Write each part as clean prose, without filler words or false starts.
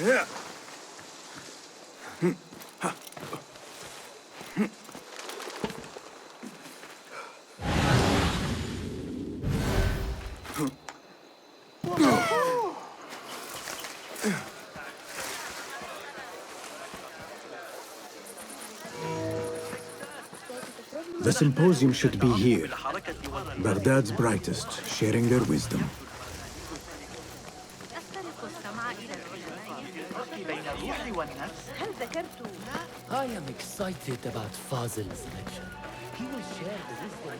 The symposium should be here. Baghdad's brightest, sharing their wisdom. I am excited about Fazil's lecture. He will share the wisdom.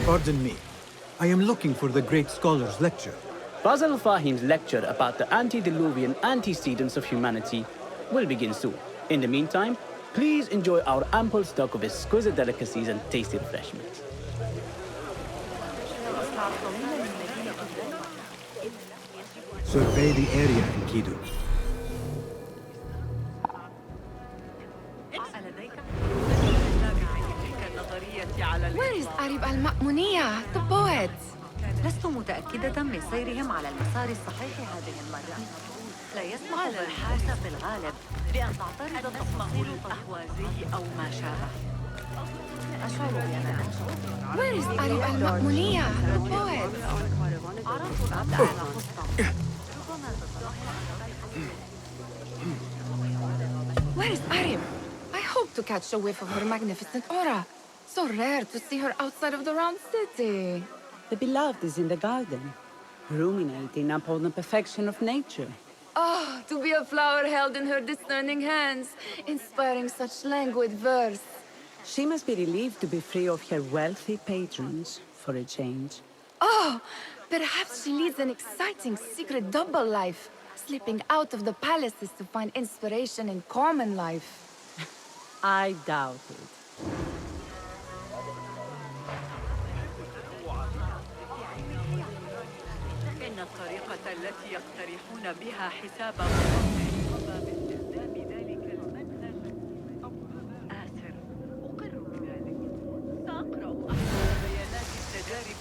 Pardon me. I am looking for the great scholar's lecture. Fazl Fahim's lecture about the antediluvian antecedents of humanity will begin soon. In the meantime, please enjoy our ample stock of exquisite delicacies and tasty refreshments. Survey the area, Enkidu. Where is Arib al-Ma'muniyah, the poet? لست متأكدة من سيرهم على المسار الصحيح هذه المرة. لا يسمح للحاسة في الغالب بأن تعترض تفاصيل الأهوازي أو ما شابه. أشعر بأننا Where is Arib al-Ma'muniyah, the poet? عرفت العبد على خطة. Where is Arib? I hope to catch a whiff of her magnificent aura. So rare to see her outside of the round city. The beloved is in the garden, ruminating upon the perfection of nature. Oh, to be a flower held in her discerning hands, inspiring such languid verse. She must be relieved to be free of her wealthy patrons, for a change. Oh, perhaps she leads an exciting secret double life, slipping out of the palaces to find inspiration in common life. I doubt it. إن الطريقة التي يقترحون بها حساب مصرف باستخدام ذلك المنهج آسر أقر بذلك سأقرأ أحسن بيانات التجارب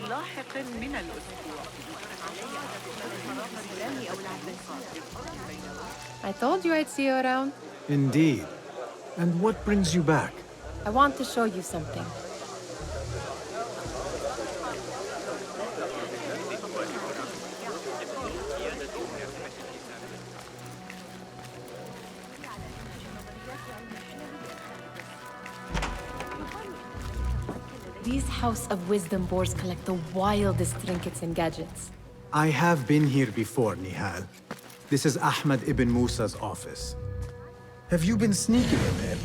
لاحق من الأسبوع. I told you I'd see you around. Indeed. And what brings you back? I want to show you something. These House of Wisdom boards collect the wildest trinkets and gadgets. I have been here before, Nihal. This is Ahmad ibn Musa's office. Have you been sneaking in there?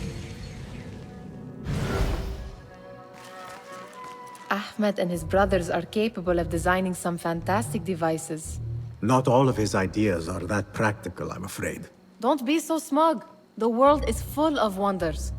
Ahmed and his brothers are capable of designing some fantastic devices. Not all of his ideas are that practical, I'm afraid. Don't be so smug. The world is full of wonders.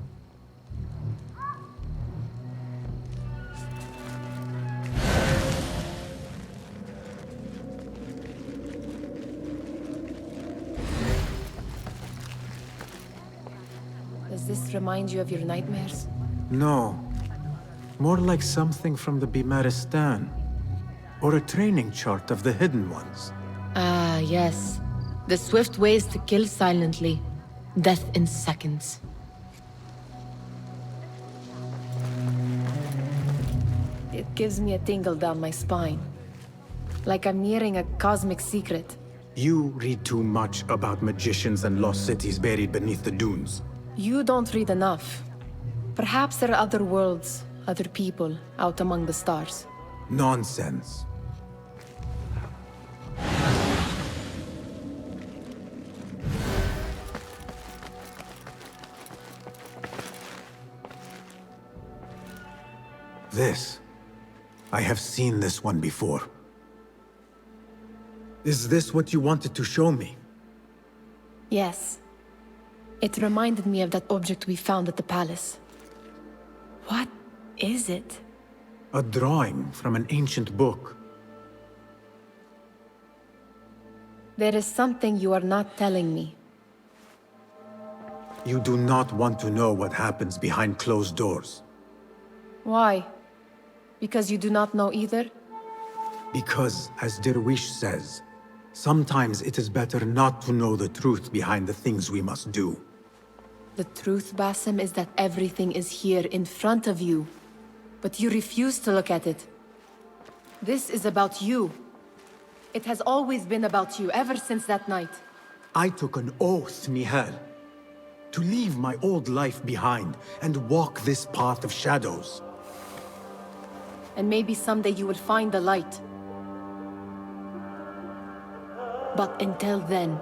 Does this remind you of your nightmares? No. More like something from the Bimaristan. Or a training chart of the Hidden Ones. Ah, yes. The swift ways to kill silently. Death in seconds. It gives me a tingle down my spine. Like I'm nearing a cosmic secret. You read too much about magicians and lost cities buried beneath the dunes. You don't read enough. Perhaps there are other worlds, other people, out among the stars. Nonsense. This. I have seen this one before. Is this what you wanted to show me? Yes. It reminded me of that object we found at the palace. What is it? A drawing from an ancient book. There is something you are not telling me. You do not want to know what happens behind closed doors. Why? Because you do not know either? Because, as Derwish says, sometimes it is better not to know the truth behind the things we must do. The truth, Basim, is that everything is here in front of you. But you refuse to look at it. This is about you. It has always been about you, ever since that night. I took an oath, Nihal, to leave my old life behind and walk this path of shadows. And maybe someday you will find the light. But until then,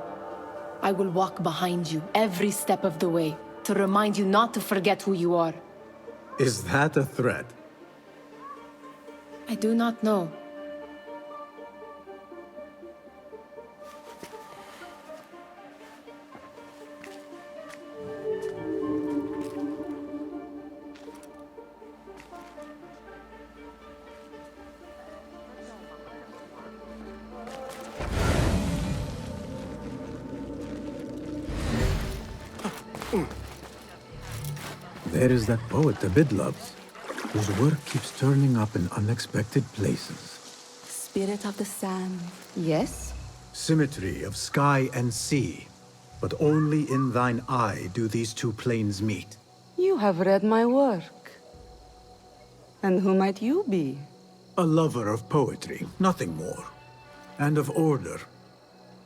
I will walk behind you every step of the way to remind you not to forget who you are. Is that a threat? I do not know. There is that poet Abid loves, whose work keeps turning up in unexpected places. Spirit of the sand. Yes? Symmetry of sky and sea, but only in thine eye do these two planes meet. You have read my work. And who might you be? A lover of poetry, nothing more. And of order.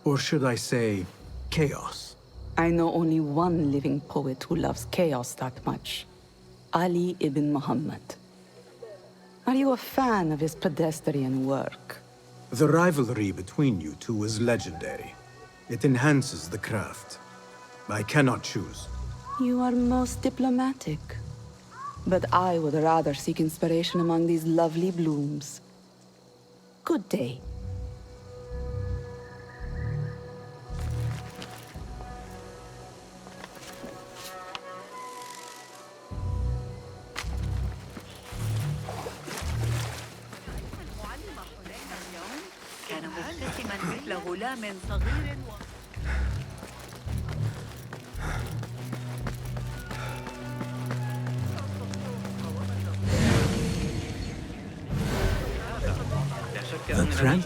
Or should I say, chaos. I know only one living poet who loves chaos that much. Ali ibn Muhammad. Are you a fan of his pedestrian work? The rivalry between you two is legendary. It enhances the craft. I cannot choose. You are most diplomatic. But I would rather seek inspiration among these lovely blooms. Good day. كان مبتسما مثل غلام صغير The trend?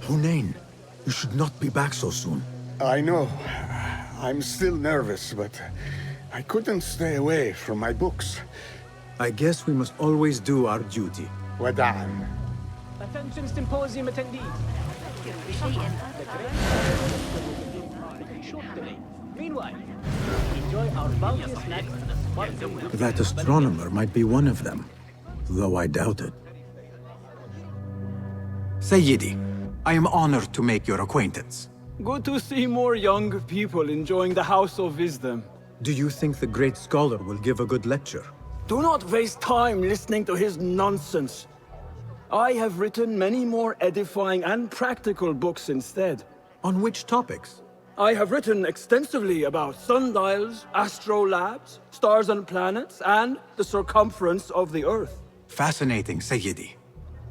Hunain, you should not be back so soon. I know. I'm still nervous, but I couldn't stay away from my books. I guess we must always do our duty. Wada'an. Attention symposium attendees. Meanwhile, enjoy our bounteous snacks and a sparkling. That astronomer might be one of them, though I doubt it. Sayyidi, I am honored to make your acquaintance. Good to see more young people enjoying the House of Wisdom. Do you think the great scholar will give a good lecture? Do not waste time listening to his nonsense. I have written many more edifying and practical books instead. On which topics? I have written extensively about sundials, astrolabes, stars and planets, and the circumference of the Earth. Fascinating, Sayyidi.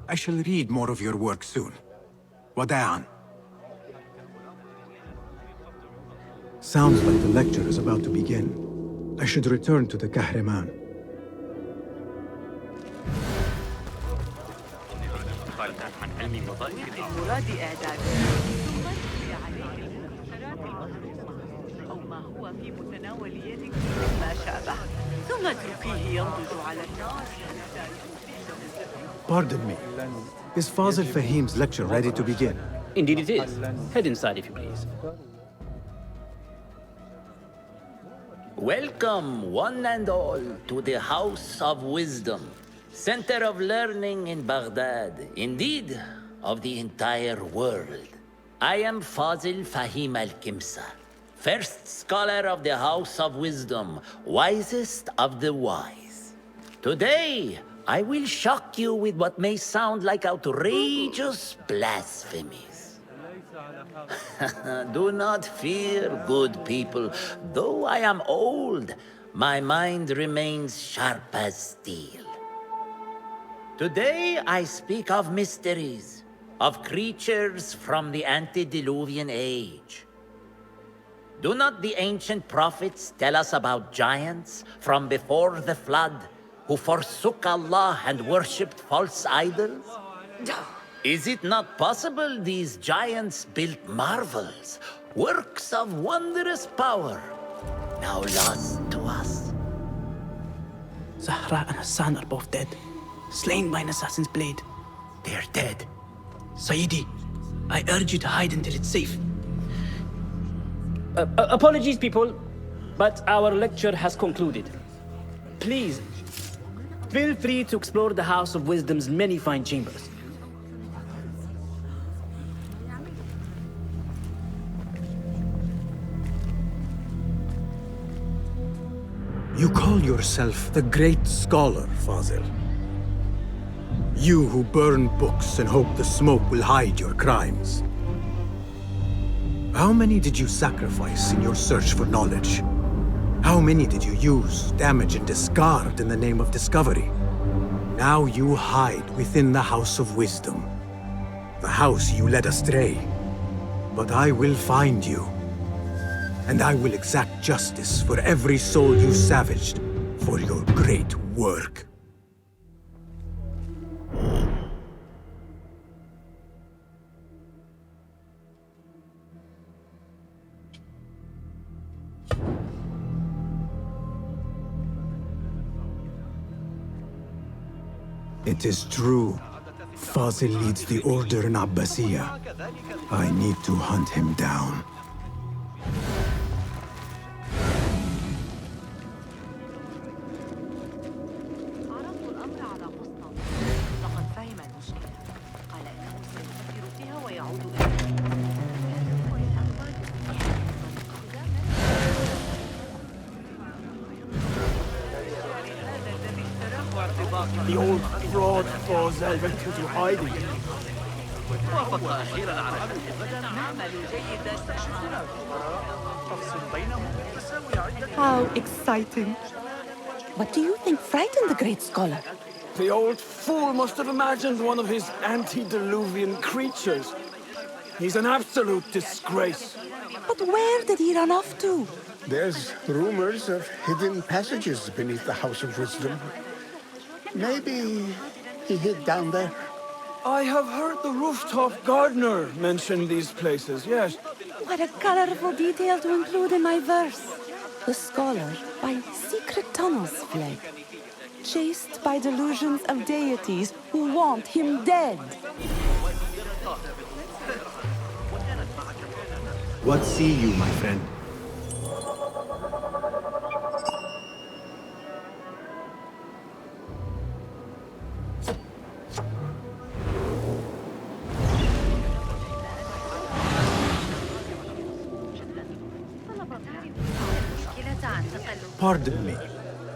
I shall read more of your work soon. Wada'an. Sounds like the lecture is about to begin. I should return to the Kahraman. المراد إعداد أو ما هو في متناول يدك ما شابه ثم اتركيه ينضج على النار. Pardon me. Is Fazil Fahim's lecture ready to begin? Indeed it is. Head inside if you please. Welcome, one and all, to the House of Wisdom, center of learning in Baghdad, indeed, of the entire world. I am Fazil Fahim al-Kimsa, first scholar of the House of Wisdom, wisest of the wise. Today, I will shock you with what may sound like outrageous blasphemies. Do not fear, good people. Though I am old, my mind remains sharp as steel. Today I speak of mysteries, of creatures from the antediluvian age. Do not the ancient prophets tell us about giants from before the flood who forsook Allah and worshipped false idols? Is it not possible these giants built marvels, works of wondrous power, now lost to us? Zahra and Hassan are both dead, slain by an assassin's blade. They are dead. Sayyidi, I urge you to hide until it's safe. Apologies, people, but our lecture has concluded. Please, feel free to explore the House of Wisdom's many fine chambers. You call yourself the Great Scholar, Fazil. You who burn books and hope the smoke will hide your crimes. How many did you sacrifice in your search for knowledge? How many did you use, damage, and discard in the name of discovery? Now you hide within the House of Wisdom. The house you led astray. But I will find you. And I will exact justice for every soul you savaged for your great work. It is true. Fazil leads the order in Abbasiyah. I need to hunt him down. The old fraud Fazil went into hiding. How exciting. What do you think frightened the great scholar? The old fool must have imagined one of his antediluvian creatures. He's an absolute disgrace. But where did he run off to? There's rumors of hidden passages beneath the House of Wisdom. Maybe he hid down there. I have heard the rooftop gardener mention these places, yes. What a colorful detail to include in my verse. The scholar by secret tunnels fled, chased by delusions of deities who want him dead. What see you, my friend? Pardon me,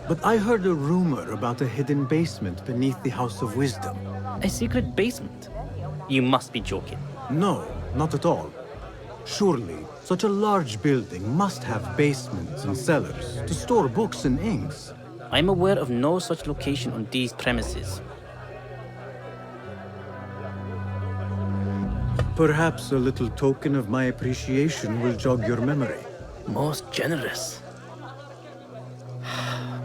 but I heard a rumor about a hidden basement beneath the House of Wisdom. A secret basement? You must be joking. No, not at all. Surely, such a large building must have basements and cellars to store books and inks. I'm aware of no such location on these premises. Perhaps a little token of my appreciation will jog your memory. Most generous.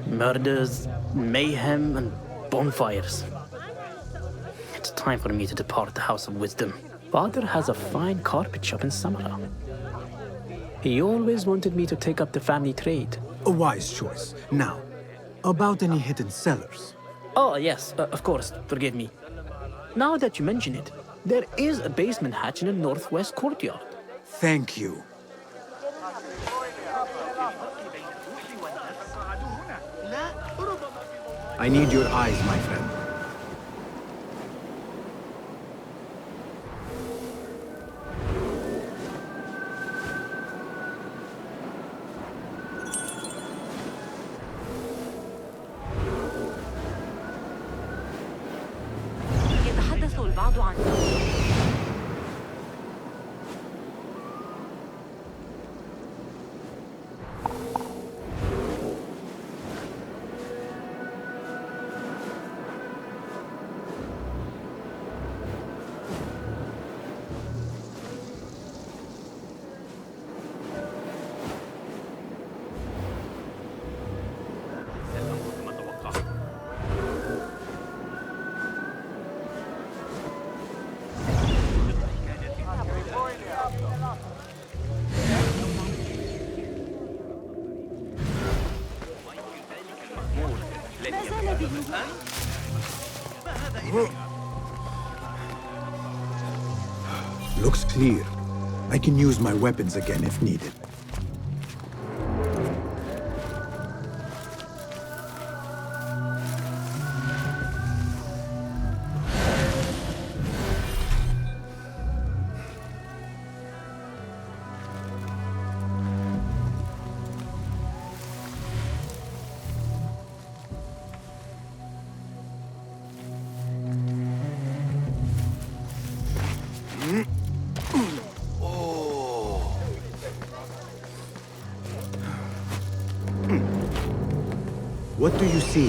Murders, mayhem, and bonfires. It's time for me to depart the House of Wisdom. Father has a fine carpet shop in Samara. He always wanted me to take up the family trade. A wise choice. Now, about any hidden cellars? Oh, yes, of course, forgive me. Now that you mention it, there is a basement hatch in the northwest courtyard. Thank you. I need your eyes, my friend. Looks clear. I can use my weapons again if needed. What do you see?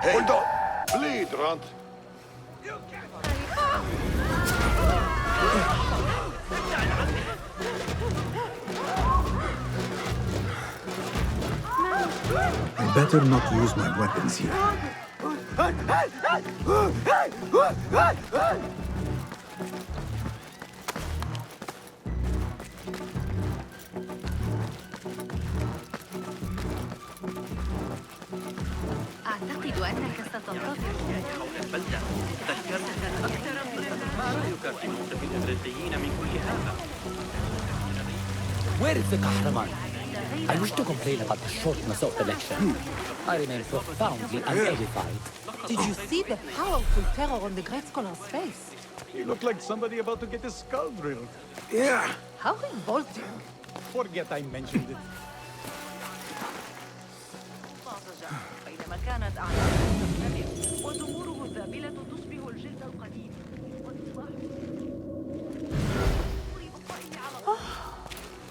Hey. Hold on! Bleed, Runt! I better not use my weapons here. أعتقد أنك ستنتظر حول البلدة تذكرت أكثر ما رأيك في موقف الإغريقيين من كل هذا؟ Where is the Kahraman? I wish to complain about the shortness of the lecture. I remain profoundly unedified. Did you see the powerful terror on the great scholar's face? He looked like somebody about to get his skull drilled. Yeah. How revolting. Forget I mentioned it. بينما كانت أعلامه تختلف وزهوره الذابلة تصبح الجلد القديم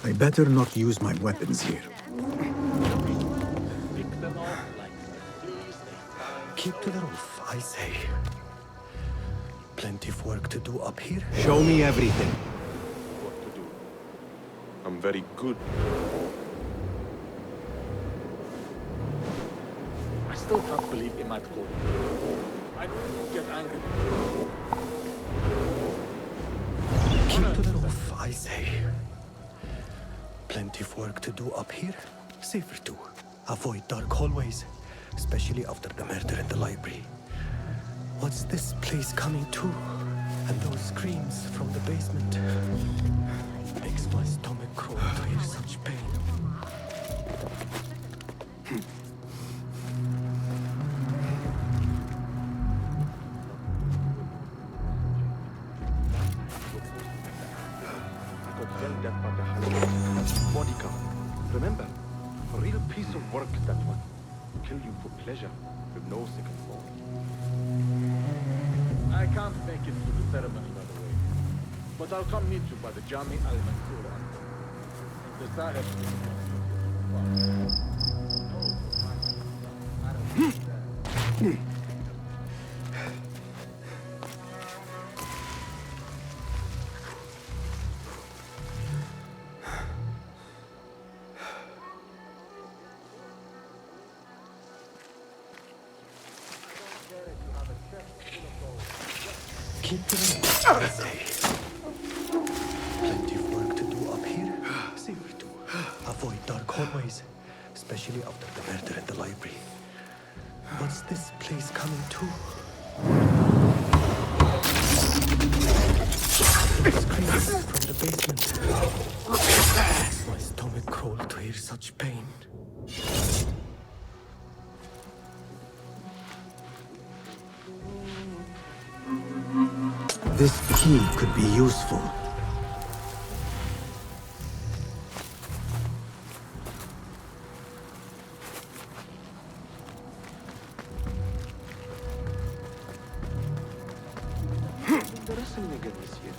I better not use my weapons here. Keep to the roof, I say. Plenty of work to do up here. Show me everything. What to do? I'm very good. I still can't believe Imad called. I don't get angry. Keep to the roof, I say. Plenty of work to do up here. Safer too. Avoid dark hallways, especially after the murder in the library. What's this place coming to? And those screams from the basement. Makes my stomach crawl to hear such pain. Bodyguard. Remember, a real piece of work, that one. Kill you for pleasure, with no second thought. I can't make it to the ceremony, by the way. But I'll come meet you by the Jami al-Mansur. The Sahib. Keep to the roof, I say. Plenty of work to do up here. Safer too. Avoid dark hallways, especially after the murder in the library. What's this place coming to? Those screams from the basement. Makes my stomach crawl to hear such pain. This key could be useful. The wrestling again this year.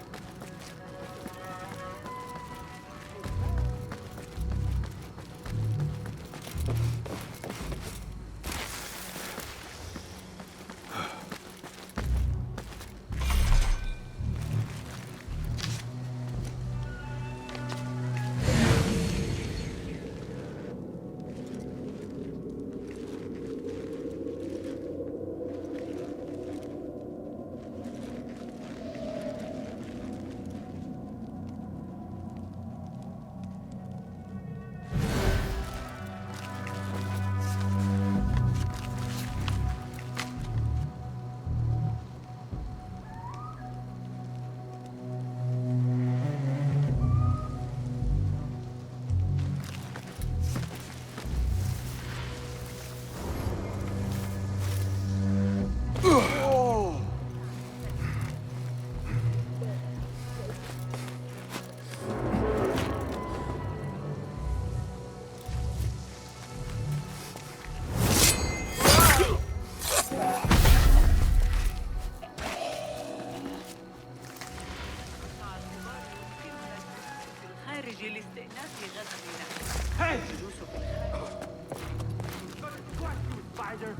Ryder.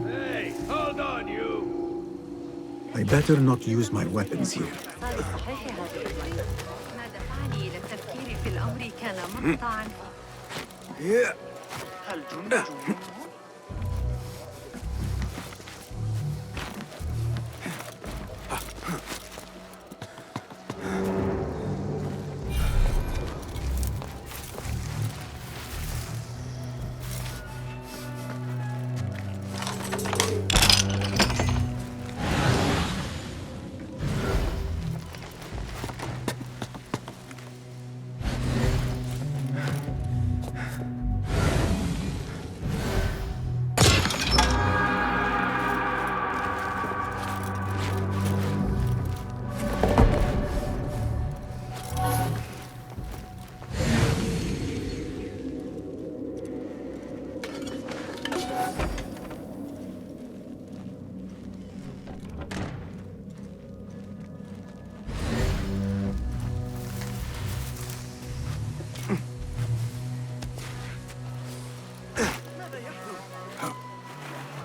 Hey, hold on, you! I better not use my weapons here. المسار الصحيح هذه المرة. ما دفعني إلى التفكير في الأمر كان مقطعاً. هل جند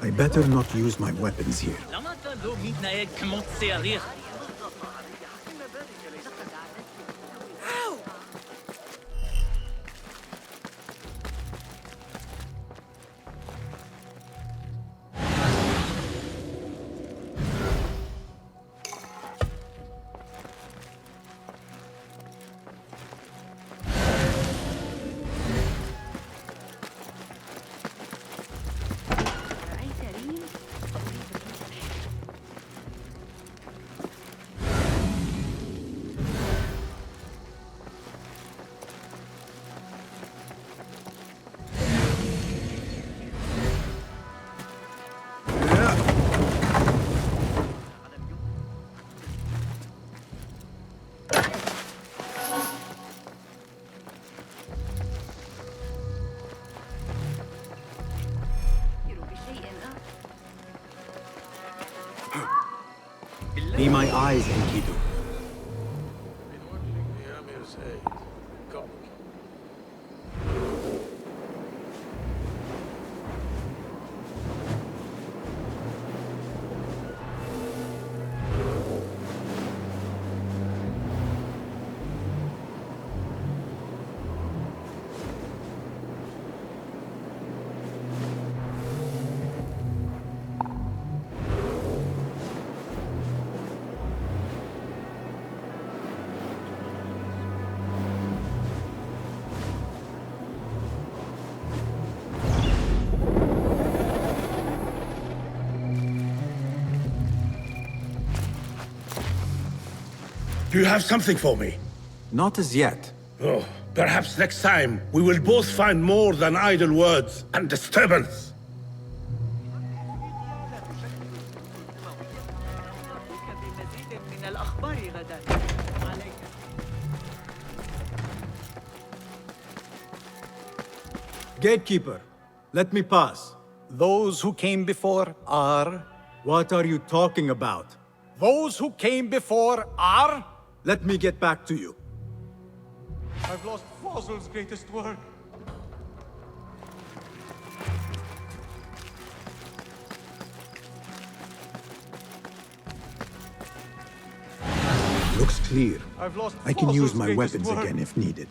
I better not use my weapons here. Be my eyes, Enkidu. Do you have something for me? Not as yet. Oh, perhaps next time we will both find more than idle words and disturbance. Gatekeeper, let me pass. Those who came before are... What are you talking about? Those who came before are... Let me get back to you. I've lost Fossil's greatest work. Looks clear. I've lost I can use Fossil's my greatest weapons work. again if needed.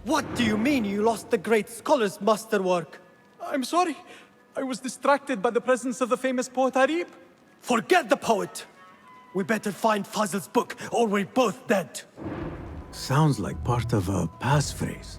What do you mean you lost the great scholar's masterwork? I'm sorry. I was distracted by the presence of the famous poet Arib. Forget the poet! We better find Fazl's book, or we're both dead. Sounds like part of a passphrase.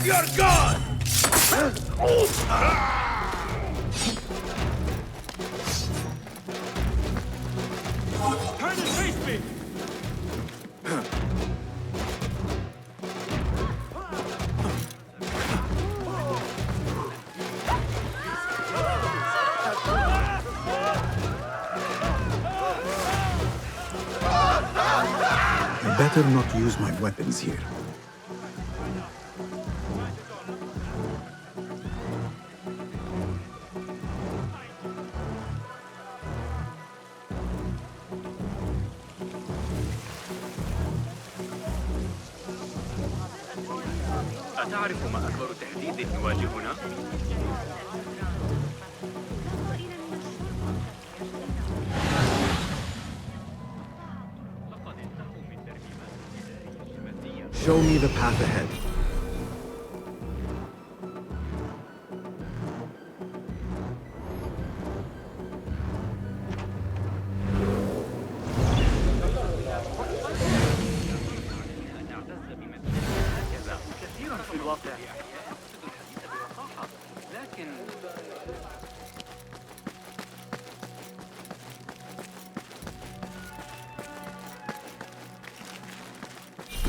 You're gone! Turn and face me! I better not use my weapons here. أتعرف ما أكبر تهديد يواجهنا؟ Show me the path ahead. كثيرا في الواقع لكن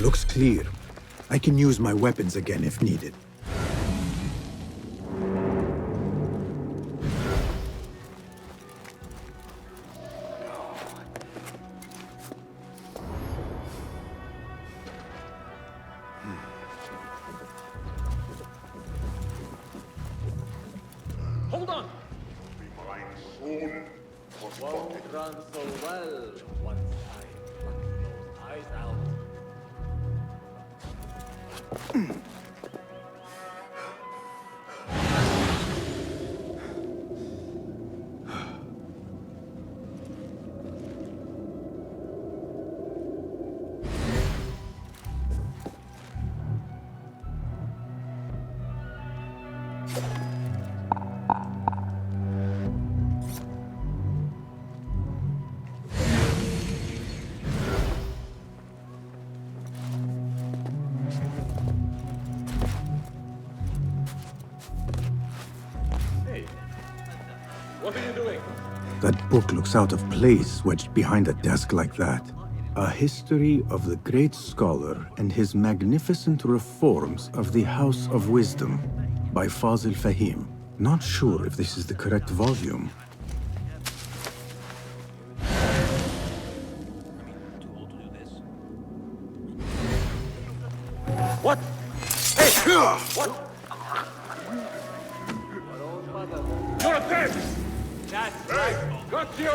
Looks clear. I can use my weapons again if needed. Hold on! Won't run so well once I pluck those eyes out. What are you doing? That book looks out of place wedged behind a desk like that. A history of the great scholar and his magnificent reforms of the House of Wisdom by Fazil Fahim. Not sure if this is the correct volume. What? Hey! What? You're a thief! That's right. Got you!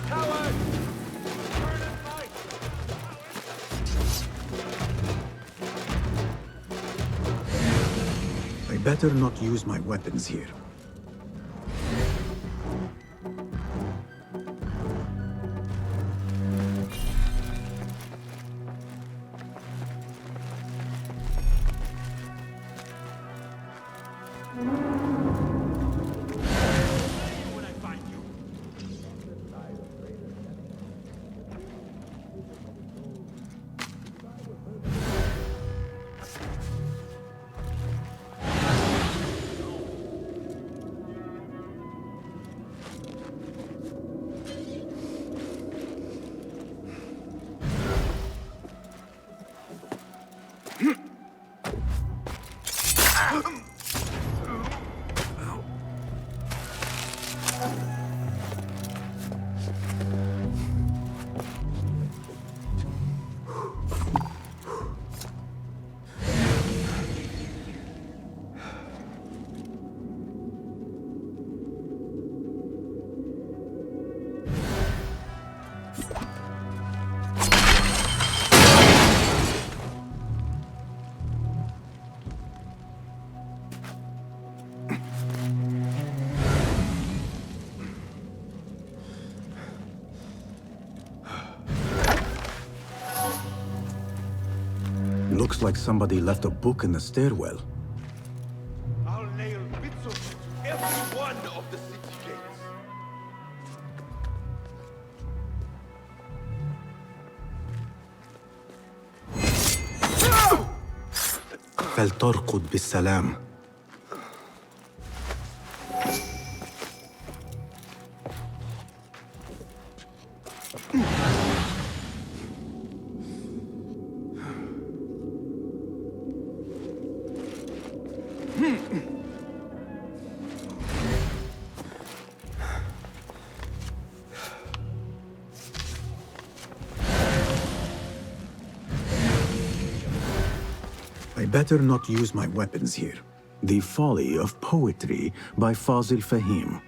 Coward! Turn and fight! I better not use my weapons here. Looks like somebody left a book in the stairwell. فلترقد بالسلام. I better not use my weapons here. The Folly of Poetry by Fazil Fahim.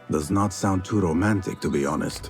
Does not sound too romantic, to be honest.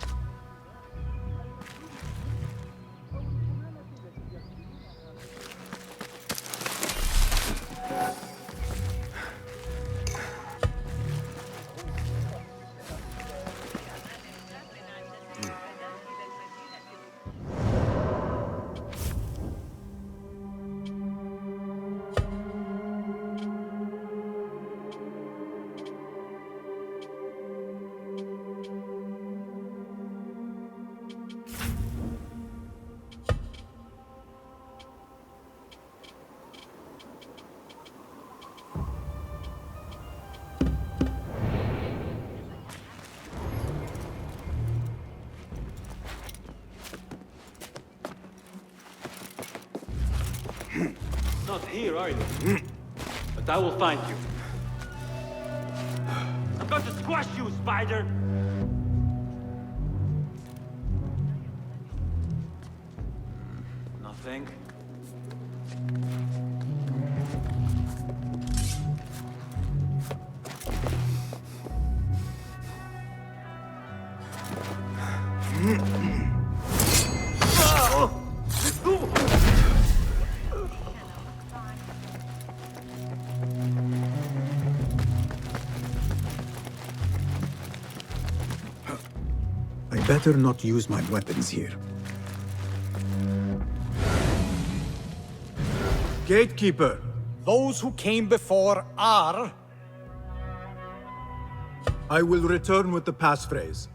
Not here, are you? But I will find you. I'm going to squash you, spider! Nothing. I better not use my weapons here. Gatekeeper, Those who came before are... I will return with the passphrase.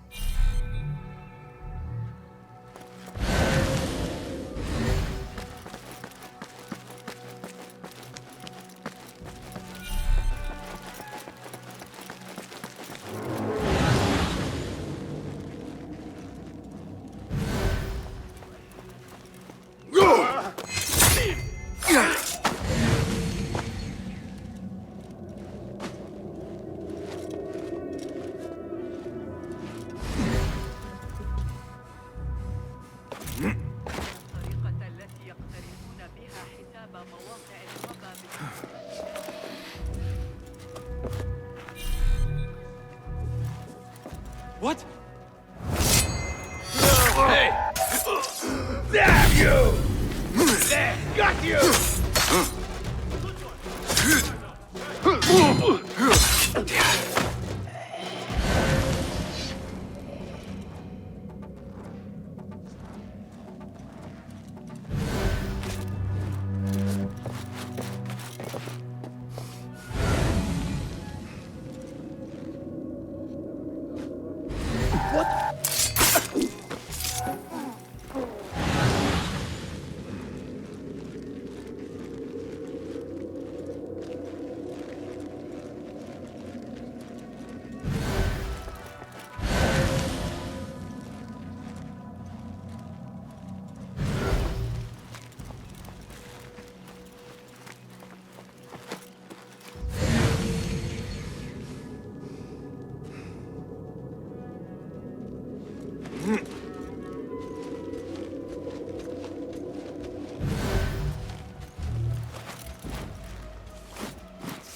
What? Hey! Damn you! There, got you!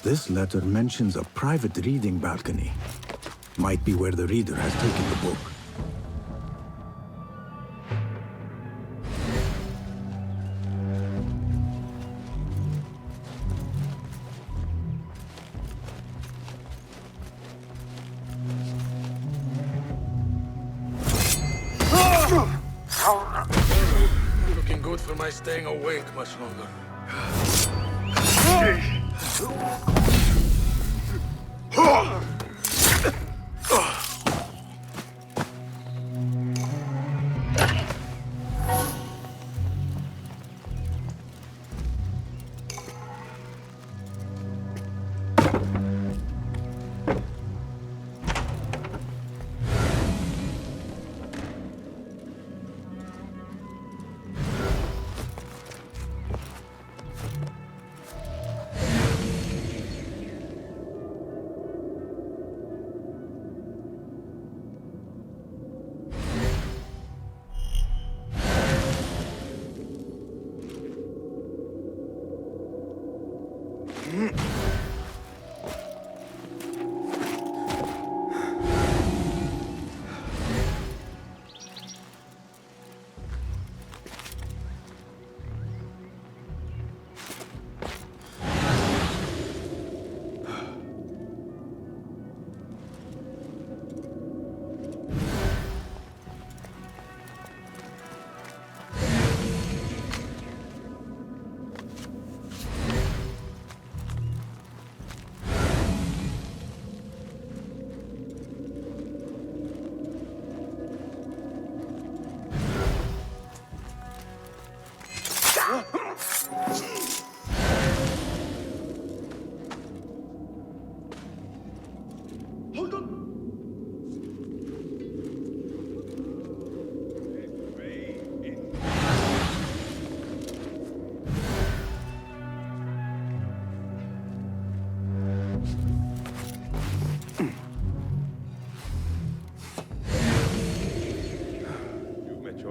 This letter mentions a private reading balcony. Might be where the reader has taken the book. Looking good for my staying awake much longer.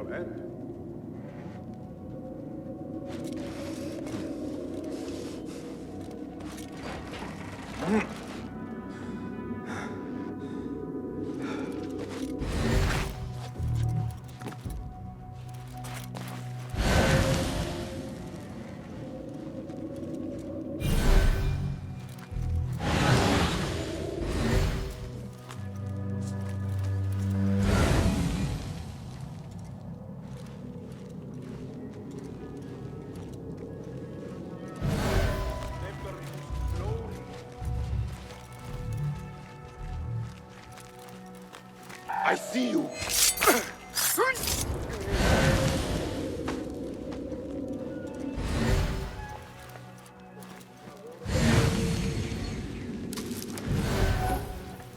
your end. I see you!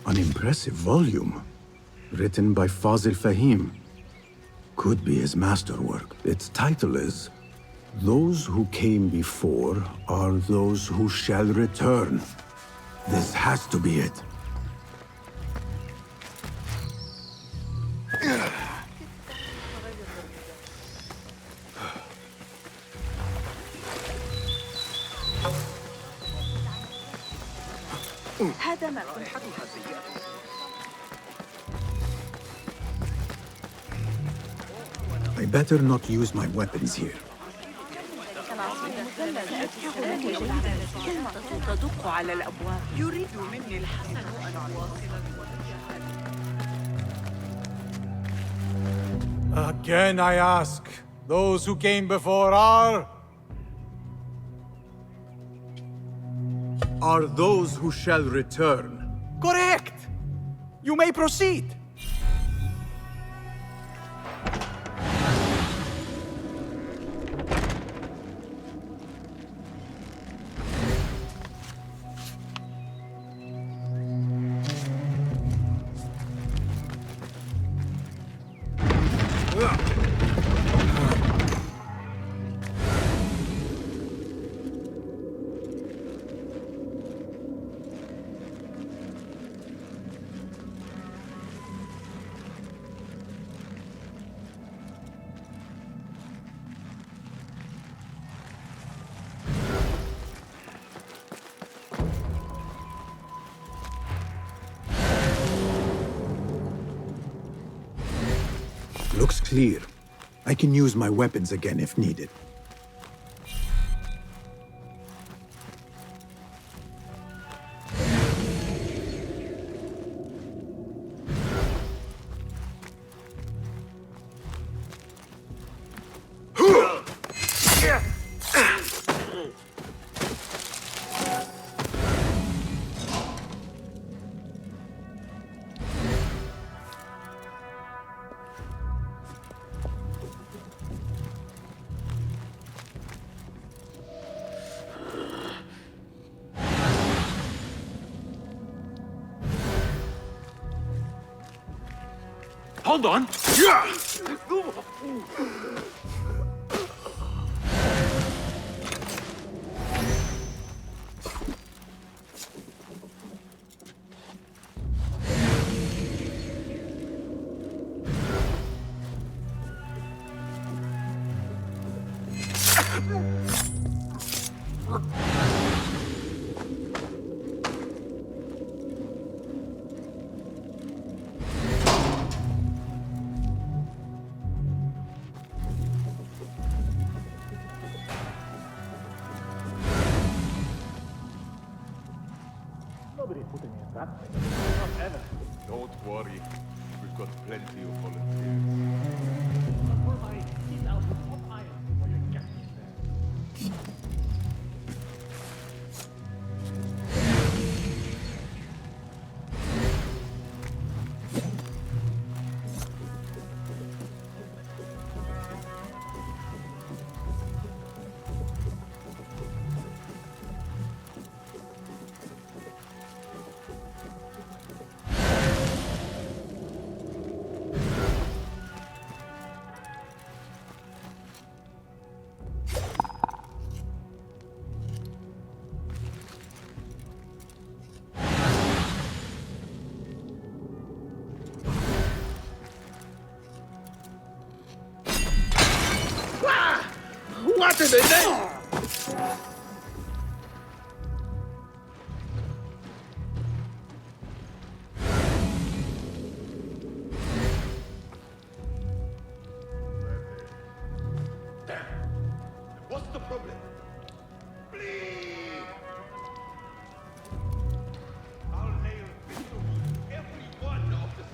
An impressive volume, written by Fazil Fahim. Could be his masterwork. Its title is, "Those who came before are those who shall return." This has to be it. هذا ما صحتها سيئة. I better not use my weapons here. تدق على الأبواب. يريد مني الحسن أن أواصل. Again I ask, those who came before are those who shall return. correct! You may proceed! Looks clear. I can use my weapons again if needed. Hold on! Don't worry, we've got plenty of volunteers. What in the name? What's the problem? Please! I'll nail every one of the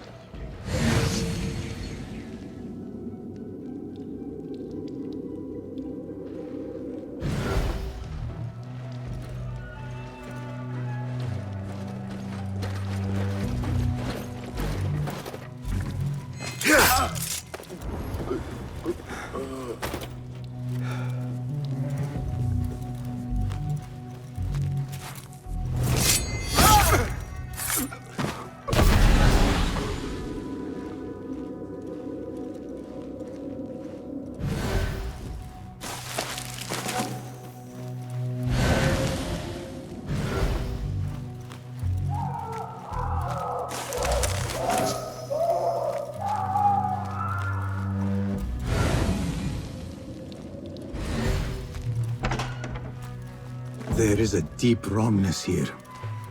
There is a deep wrongness here.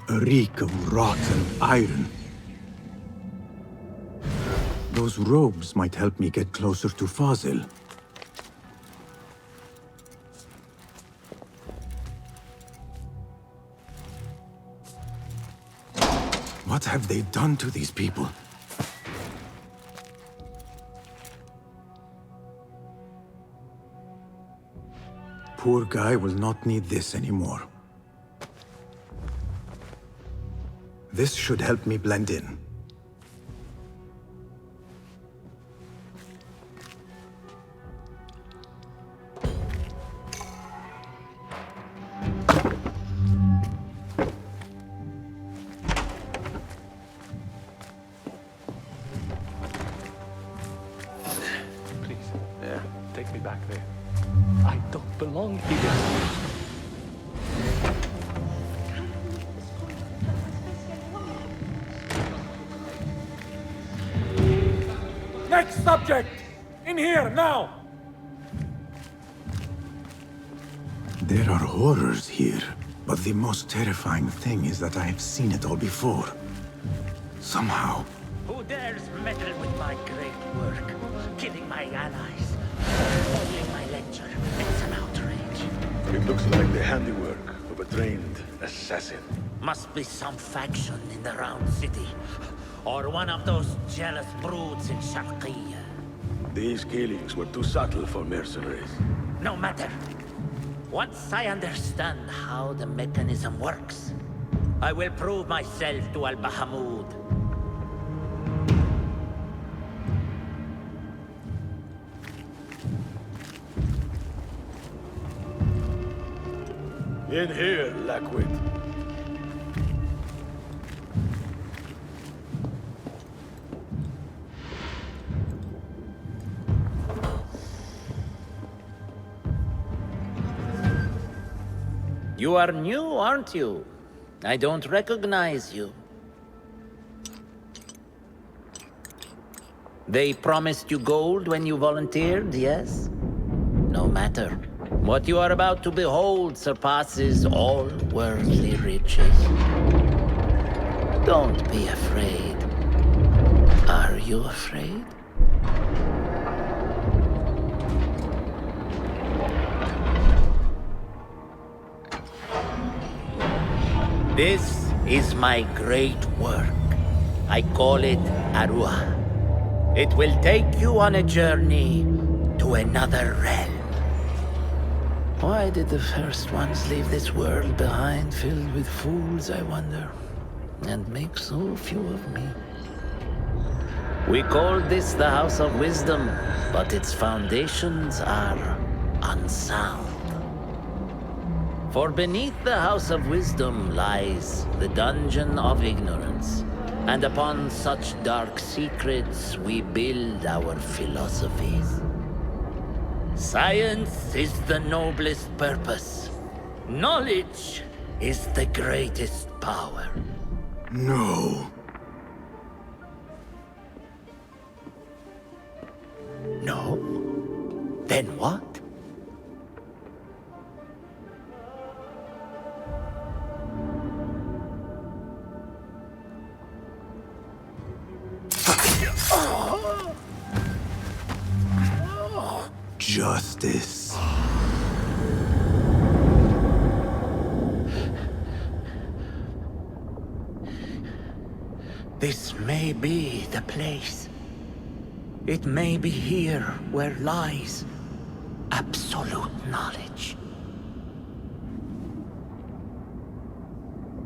A reek of rotten iron. Those robes might help me get closer to Fazil. What have they done to these people? Poor guy will not need this anymore. This should help me blend in. Please, take me back there. I don't belong here. Next subject! In here, now! There are horrors here, but the most terrifying thing is that I have seen it all before. Somehow. Who dares meddle with my great work? Killing my allies, spoiling my lecture. It's an outrage. It looks like the handiwork of a trained assassin. Must be some faction in the Round City. Or one of those jealous broods in Sharqiyya. These killings were too subtle for mercenaries. No matter. Once I understand how the mechanism works, I will prove myself to Al-Bahamud. In here, Lackwit. You are new, aren't you? I don't recognize you. They promised you gold when you volunteered, yes? No matter. What you are about to behold surpasses all worldly riches. Don't be afraid. Are you afraid? This is my great work. I call it Arua. It will take you on a journey to another realm. Why did the first ones leave this world behind, filled with fools, I wonder, and make so few of me? We called this the House of Wisdom, but its foundations are unsound. For beneath the House of Wisdom lies the Dungeon of Ignorance, and upon such dark secrets we build our philosophies. Science is the noblest purpose. Knowledge is the greatest power. No. No? Then what? justice. This may be the place. It may be here where lies absolute knowledge.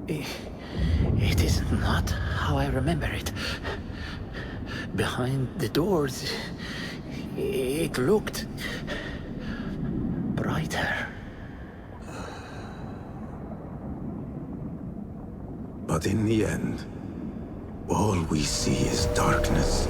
It is not how I remember it. Behind the doors, it looked brighter. But in the end, all we see is darkness.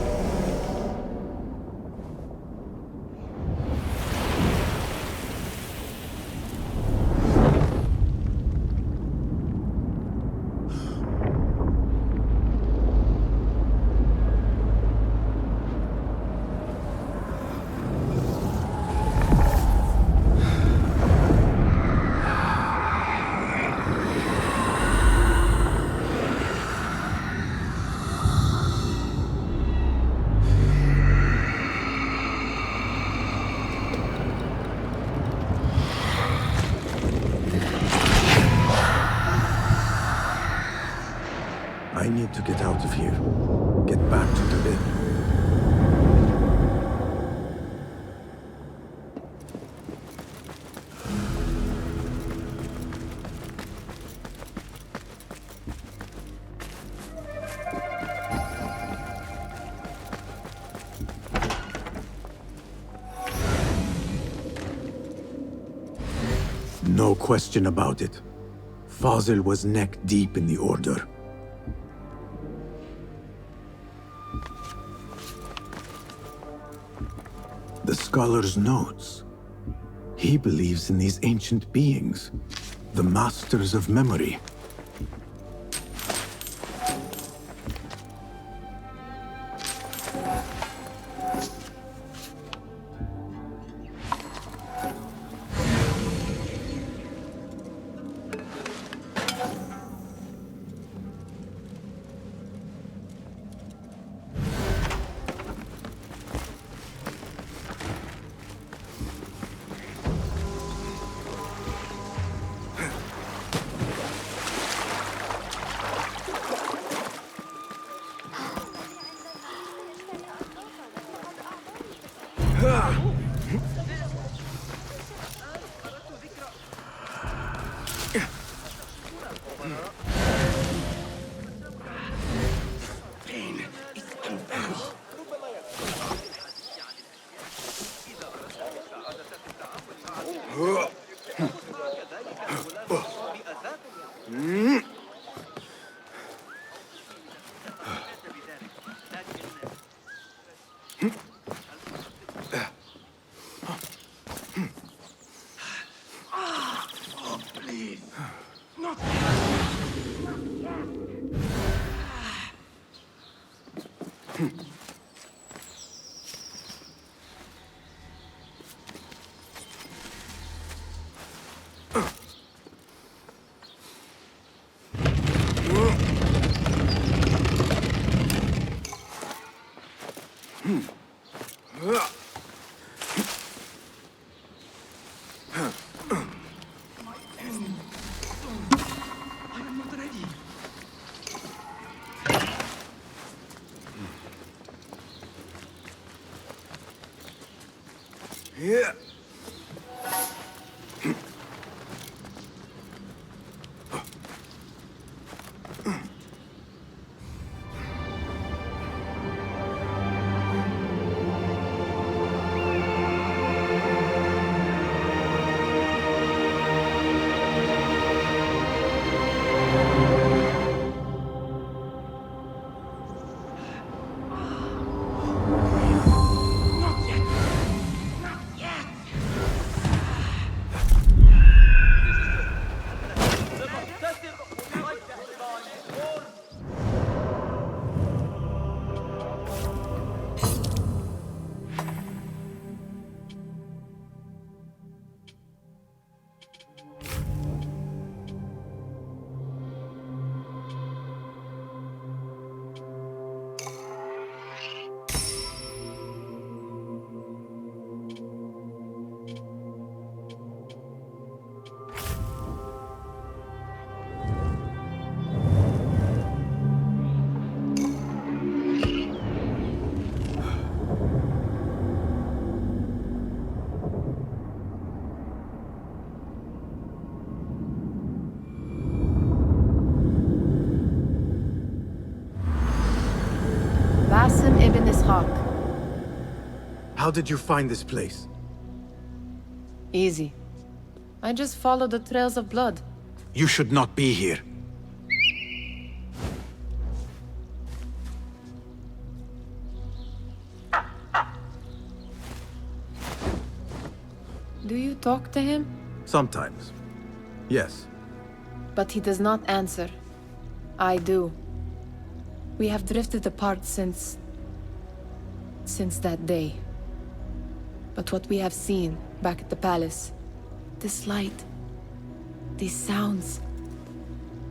I need to get out of here. Get back to the inn. No question about it. Fazil was neck deep in the Order. The scholar's notes. He believes in these ancient beings, the masters of memory. Yeah. How did you find this place? Easy. I just followed the trails of blood. You should not be here. Do you talk to him? Sometimes. Yes. But he does not answer. I do. We have drifted apart since that day. But what we have seen back at the palace, this light, these sounds,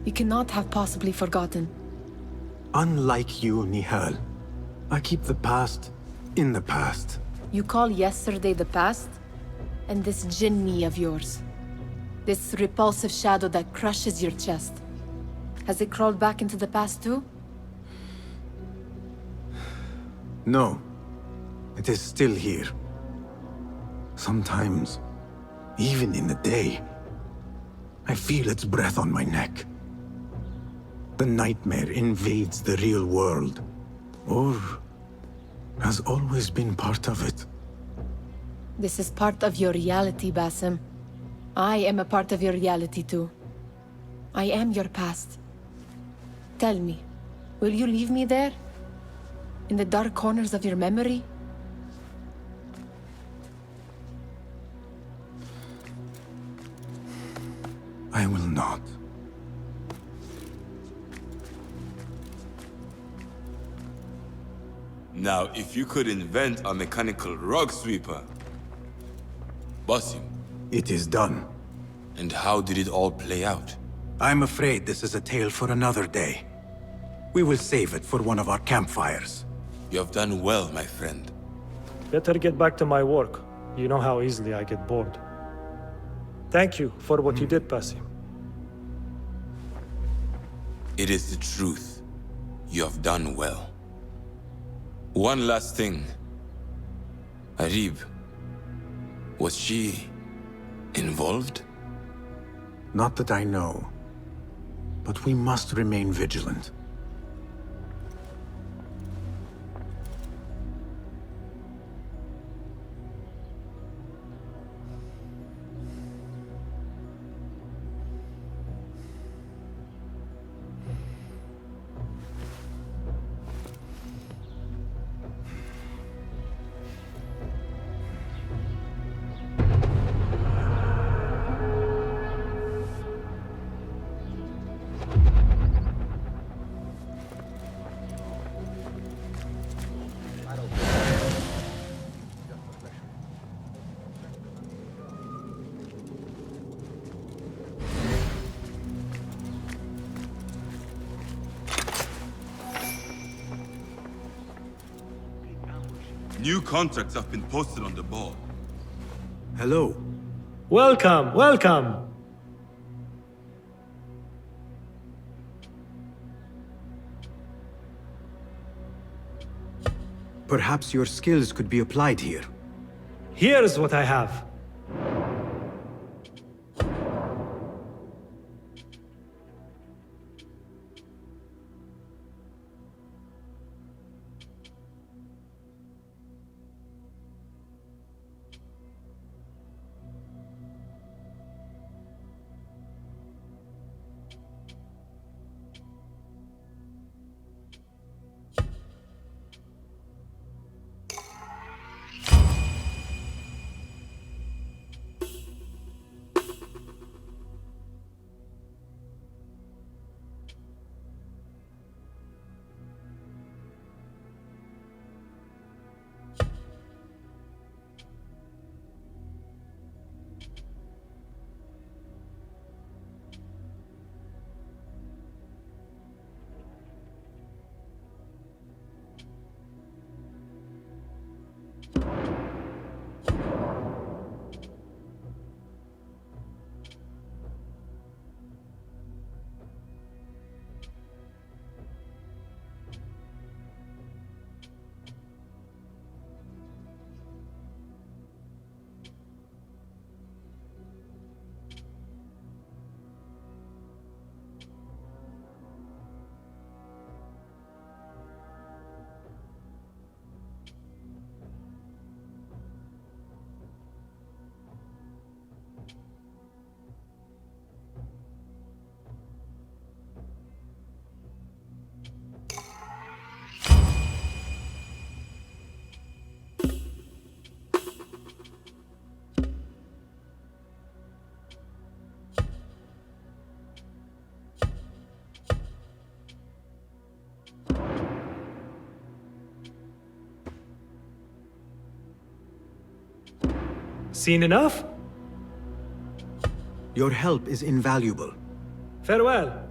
we cannot have possibly forgotten. Unlike you, Nihal, I keep the past in the past. You call yesterday the past? And this jinni of yours, this repulsive shadow that crushes your chest, has it crawled back into the past too? No. It is still here. Sometimes, even in the day, I feel its breath on my neck. The nightmare invades the real world, or has always been part of it. This is part of your reality, Basim. I am a part of your reality too. I am your past. Tell me, will you leave me there? In the dark corners of your memory? I will not. Now, if you could invent a mechanical rug sweeper... Basim. It is done. And how did it all play out? I'm afraid this is a tale for another day. We will save it for one of our campfires. You have done well, my friend. Better get back to my work. You know how easily I get bored. Thank you for what you did, Basim. It is the truth. You have done well. One last thing. Arib, was she involved? Not that I know. But we must remain vigilant. New contracts have been posted on the board. Hello. Welcome, welcome. Perhaps your skills could be applied here. Here's what I have. Seen enough? Your help is invaluable. Farewell.